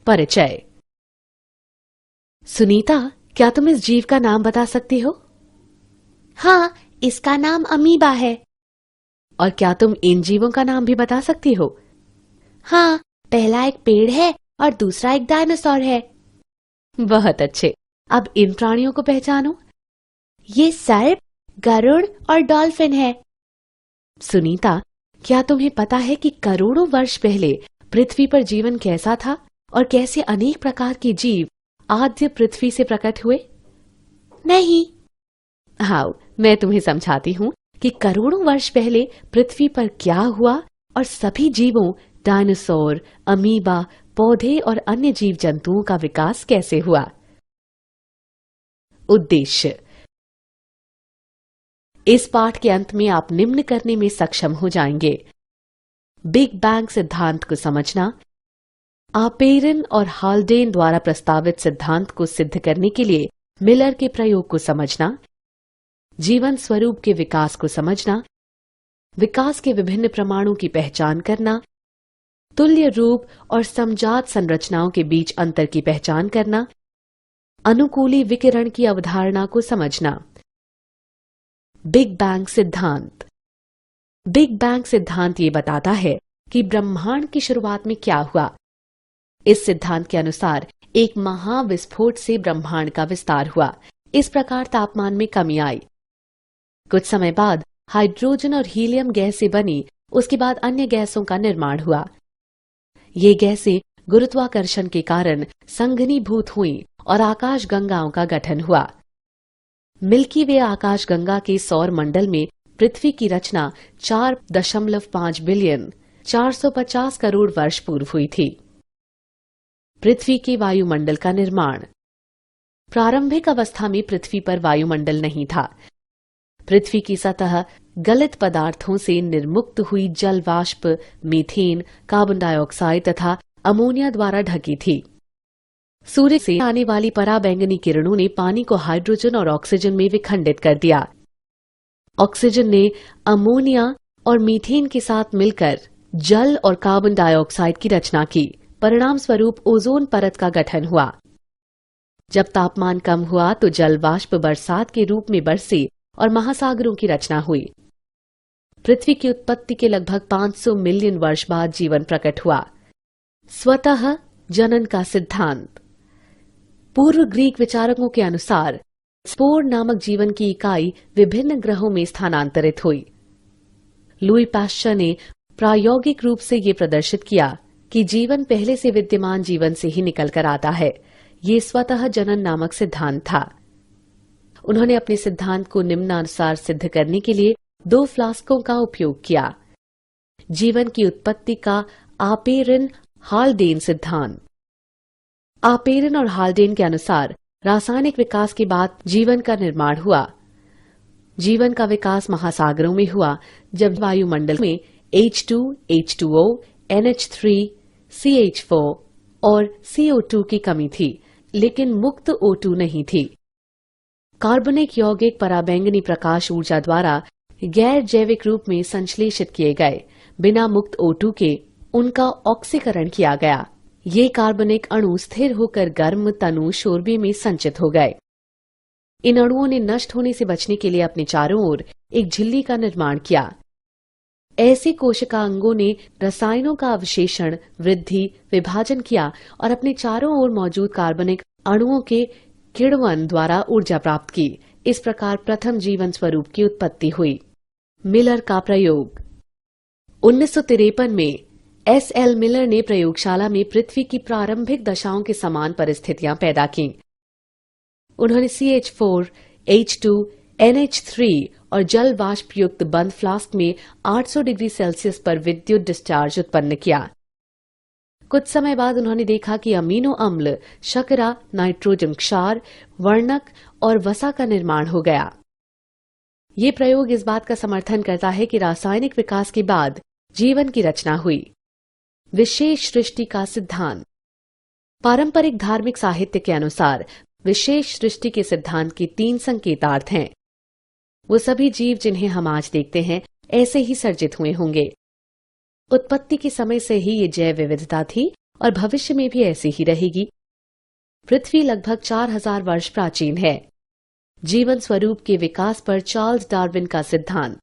परिचय। सुनीता, क्या तुम इस जीव का नाम बता सकती हो? हाँ, इसका नाम अमीबा है। और क्या तुम इन जीवों का नाम भी बता सकती हो? हाँ, पहला एक पेड़ है और दूसरा एक डायनासोर है। बहुत अच्छे। अब इन प्राणियों को पहचानो। ये सर्प, गरुड़ और डॉल्फिन है। सुनीता, क्या तुम्हें पता है कि करोड़ों वर्ष पहले पृथ्वी पर जीवन कैसा था और कैसे अनेक प्रकार के जीव आद्य पृथ्वी से प्रकट हुए? नहीं। हाँ, मैं तुम्हें समझाती हूँ कि करोड़ों वर्ष पहले पृथ्वी पर क्या हुआ और सभी जीवों, डायनासोर, अमीबा, पौधे और अन्य जीव जंतुओं का विकास कैसे हुआ। उद्देश्य। इस पाठ के अंत में आप निम्न करने में सक्षम हो जाएंगे: बिग बैंग सिद्धांत को समझना, आपेरन और हाल्डेन द्वारा प्रस्तावित सिद्धांत को सिद्ध करने के लिए मिलर के प्रयोग को समझना, जीवन स्वरूप के विकास को समझना, विकास के विभिन्न प्रमाणों की पहचान करना, तुल्य रूप और समजात संरचनाओं के बीच अंतर की पहचान करना, अनुकूली विकिरण की अवधारणा को समझना। बिग बैंग सिद्धांत। बिग बैंग सिद्धांत ये बताता है कि ब्रह्मांड की शुरुआत में क्या हुआ। इस सिद्धांत के अनुसार एक महाविस्फोट से ब्रह्मांड का विस्तार हुआ। इस प्रकार तापमान में कमी आई। कुछ समय बाद हाइड्रोजन और हीलियम गैस से बनी, उसके बाद अन्य गैसों का निर्माण हुआ। ये गैसें गुरुत्वाकर्षण के कारण संघनीभूत हुईं और आकाश गंगाओं का गठन हुआ। मिल्की वे आकाश गंगा के सौर मंडल में पृथ्वी की रचना 4.5 बिलियन 450 करोड़ वर्ष पूर्व हुई थी। पृथ्वी के वायुमंडल का निर्माण। प्रारंभिक अवस्था में पृथ्वी पर वायुमंडल नहीं था। पृथ्वी की सतह गलित पदार्थों से निर्मुक्त हुई जल वाष्प, मीथेन, कार्बन डाइऑक्साइड तथा अमोनिया द्वारा ढकी थी। सूर्य से आने वाली पराबैंगनी किरणों ने पानी को हाइड्रोजन और ऑक्सीजन में विखंडित कर दिया। ऑक्सीजन ने अमोनिया और मीथेन के साथ मिलकर जल और कार्बन डाइऑक्साइड की रचना की। परिणाम स्वरूप ओजोन परत का गठन हुआ। जब तापमान कम हुआ तो जल वाष्प बरसात के रूप में बरसे और महासागरों की रचना हुई। पृथ्वी की उत्पत्ति के लगभग 500 मिलियन वर्ष बाद जीवन प्रकट हुआ। स्वतः जनन का सिद्धांत। पूर्व ग्रीक विचारकों के अनुसार स्पोर नामक जीवन की इकाई विभिन्न ग्रहों में स्थानांतरित हुई। लुई पाश्चर ने प्रायोगिक रूप से ये प्रदर्शित किया कि जीवन पहले से विद्यमान जीवन से ही निकलकर आता है। ये स्वतः जनन नामक सिद्धांत था। उन्होंने अपने सिद्धांत को निम्नानुसार सिद्ध करने के लिए 2 फ्लास्कों का उपयोग किया। जीवन की उत्पत्ति का आपेरन हाल्डेन सिद्धांत। आपेरन और हाल्डेन के अनुसार रासायनिक विकास के बाद जीवन का निर्माण हुआ। जीवन का विकास महासागरों में हुआ जब वायुमंडल में H2, H2O, NH3, CH4 और CO2 की कमी थी, लेकिन मुक्त O2 नहीं थी। कार्बनिक यौगिक पराबैंगनी प्रकाश ऊर्जा द्वारा गैर जैविक रूप में संश्लेषित किए गए। बिना मुक्त O2 के उनका ऑक्सीकरण किया गया। ये कार्बनिक अणु स्थिर होकर गर्म तनु शोरबे में संचित हो गए। इन अणुओं ने नष्ट होने से बचने के लिए अपने चारों ओर एक झिल्ली का निर्माण किया। ऐसे कोशिकांगों ने रसायनों का अवशेषण, वृद्धि, विभाजन किया और अपने चारों ओर मौजूद कार्बनिक अणुओं के किण्वन द्वारा ऊर्जा प्राप्त की। इस प्रकार प्रथम जीवन स्वरूप की उत्पत्ति हुई। मिलर का प्रयोग। 1953 में S.L. मिलर ने प्रयोगशाला में पृथ्वी की प्रारंभिक दशाओं के समान परिस्थितियां पैदा की। उन्होंने CH4, H2, NH3 और जल वाष्प युक्त बंद फ्लास्क में 800 डिग्री सेल्सियस पर विद्युत डिस्चार्ज उत्पन्न किया। कुछ समय बाद उन्होंने देखा कि अमीनो अम्ल, शर्करा, नाइट्रोजन क्षार, वर्णक और वसा का निर्माण हो गया। ये प्रयोग इस बात का समर्थन करता है कि रासायनिक विकास के बाद जीवन की रचना हुई। विशेष सृष्टि का सिद्धांत। पारंपरिक धार्मिक साहित्य के अनुसार विशेष सृष्टि के सिद्धांत के 3 संकेतार्थ हैं। वो सभी जीव जिन्हें हम आज देखते हैं ऐसे ही सर्जित हुए होंगे। उत्पत्ति के समय से ही ये जैव विविधता थी और भविष्य में भी ऐसी ही रहेगी। पृथ्वी लगभग 4000 वर्ष प्राचीन है। जीवन स्वरूप के विकास पर चार्ल्स डार्विन का सिद्धांत।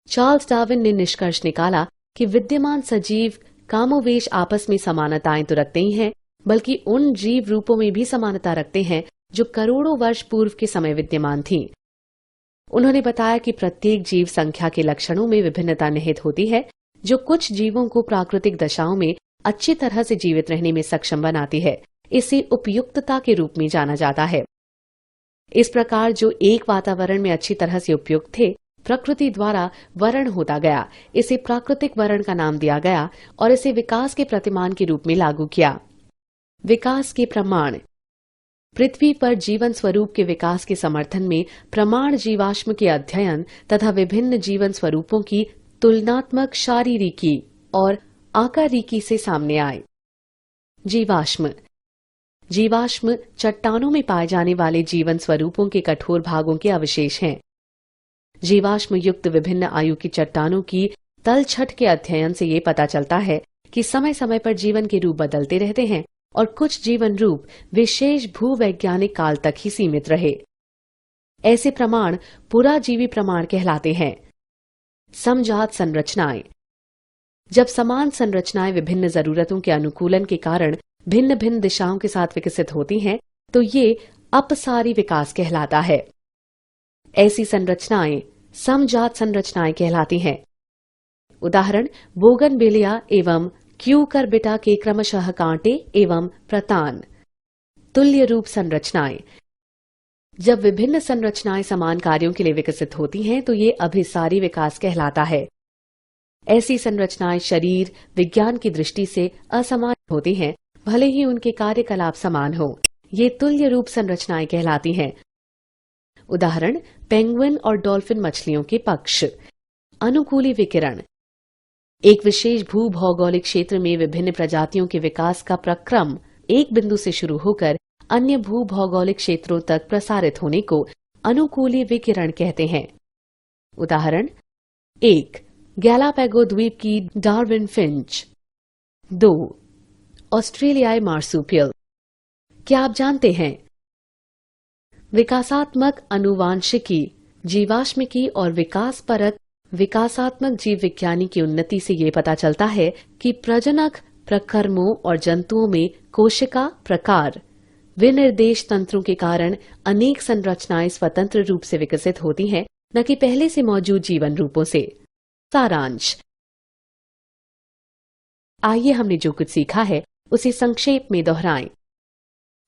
चार्ल्स डार्विन ने निष्कर्ष निकाला कि विद्यमान सजीव कामोवेश आपस में समानताएं तो रखते ही हैं, बल्कि उन जीव रूपों में भी समानता रखते हैं जो करोड़ों वर्ष पूर्व के समय विद्यमान थीं। उन्होंने बताया कि प्रत्येक जीव संख्या के लक्षणों में विभिन्नता निहित होती है, जो कुछ जीवों को प्राकृतिक दशाओं में अच्छी तरह से जीवित रहने में सक्षम बनाती है। इसे उपयुक्तता के रूप में जाना जाता है। इस प्रकार जो एक वातावरण में अच्छी तरह से उपयुक्त थे, प्रकृति द्वारा वर्ण होता गया। इसे प्राकृतिक वर्ण का नाम दिया गया और इसे विकास के प्रतिमान के रूप में लागू किया। विकास के प्रमाण। पृथ्वी पर जीवन स्वरूप के विकास के समर्थन में प्रमाण जीवाश्म के अध्ययन तथा विभिन्न जीवन स्वरूपों की तुलनात्मक शारीरिकी और आकारिकी से सामने आए। जीवाश्म। जीवाश्म चट्टानों में पाए जाने वाले जीवन स्वरूपों के कठोर भागों के अवशेष हैं। जीवाश्म युक्त विभिन्न आयु की चट्टानों की तलछट के अध्ययन से ये पता चलता है कि समय समय पर जीवन के रूप बदलते रहते हैं और कुछ जीवन रूप विशेष भूवैज्ञानिक काल तक ही सीमित रहे। ऐसे प्रमाण पुराजीवी प्रमाण कहलाते हैं। समजात संरचनाएं। जब समान संरचनाएं विभिन्न जरूरतों के अनुकूलन के कारण भिन्न भिन्न दिशाओं के साथ विकसित होती हैं, तो ये अपसारी विकास कहलाता है। ऐसी संरचनाएं समजात संरचनाएं कहलाती हैं। उदाहरण बोगनविलिया एवं क्यूकरबिटा के क्रमशः कांटे एवं प्रतान। तुल्य रूप संरचनाएं। जब विभिन्न संरचनाएं समान कार्यों के लिए विकसित होती हैं, तो ये अभिसारी विकास कहलाता है। ऐसी संरचनाएं शरीर विज्ञान की दृष्टि से असमान होती हैं, भले ही उनके कार्यकलाप समान हो। ये तुल्य रूप संरचनाएं कहलाती हैं। उदाहरण पेंगुइन और डॉल्फिन मछलियों के पक्ष। अनुकूली विकिरण। एक विशेष भूभौगोलिक क्षेत्र में विभिन्न प्रजातियों के विकास का प्रक्रम एक बिंदु से शुरू होकर अन्य भूभौगोलिक क्षेत्रों तक प्रसारित होने को अनुकूली विकिरण कहते हैं। उदाहरण 1. गैलापागो द्वीप की डार्विन फिंच। 2. ऑस्ट्रेलियाई मार्सुपियल। क्या आप जानते हैं? विकासात्मक अनुवांशिकी, जीवाश्मिकी और विकासपरक विकासात्मक जीव विज्ञानी की उन्नति से ये पता चलता है कि प्रजनक प्रकर्मों और जंतुओं में कोशिका प्रकार विनिर्देश तंत्रों के कारण अनेक संरचनाएं स्वतंत्र रूप से विकसित होती हैं, न कि पहले से मौजूद जीवन रूपों से। सारांश। आइए हमने जो कुछ सीखा है उसे संक्षेप में दोहराएं।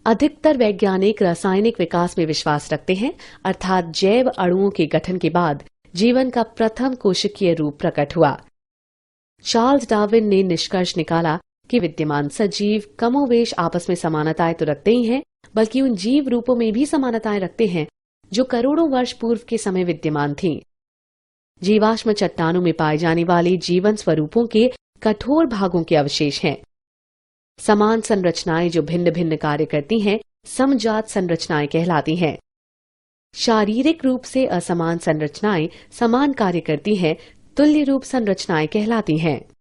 अधिकतर वैज्ञानिक रासायनिक विकास में विश्वास रखते हैं, अर्थात जैव अणुओं के गठन के बाद जीवन का प्रथम कोशिकीय रूप प्रकट हुआ। चार्ल्स डार्विन ने निष्कर्ष निकाला कि विद्यमान सजीव कमोवेश आपस में समानताएं तो रखते ही हैं, बल्कि उन जीव रूपों में भी समानताएं रखते हैं जो करोड़ों वर्ष पूर्व के समय विद्यमान थीं। जीवाश्म चट्टानों में पाए जाने वाले जीवन स्वरूपों के कठोर भागों के अवशेष हैं। समान संरचनाएं जो भिन्न भिन्न कार्य करती हैं, समजात संरचनाएं कहलाती हैं। शारीरिक रूप से असमान संरचनाएं समान कार्य करती हैं, तुल्य रूप संरचनाएं कहलाती हैं।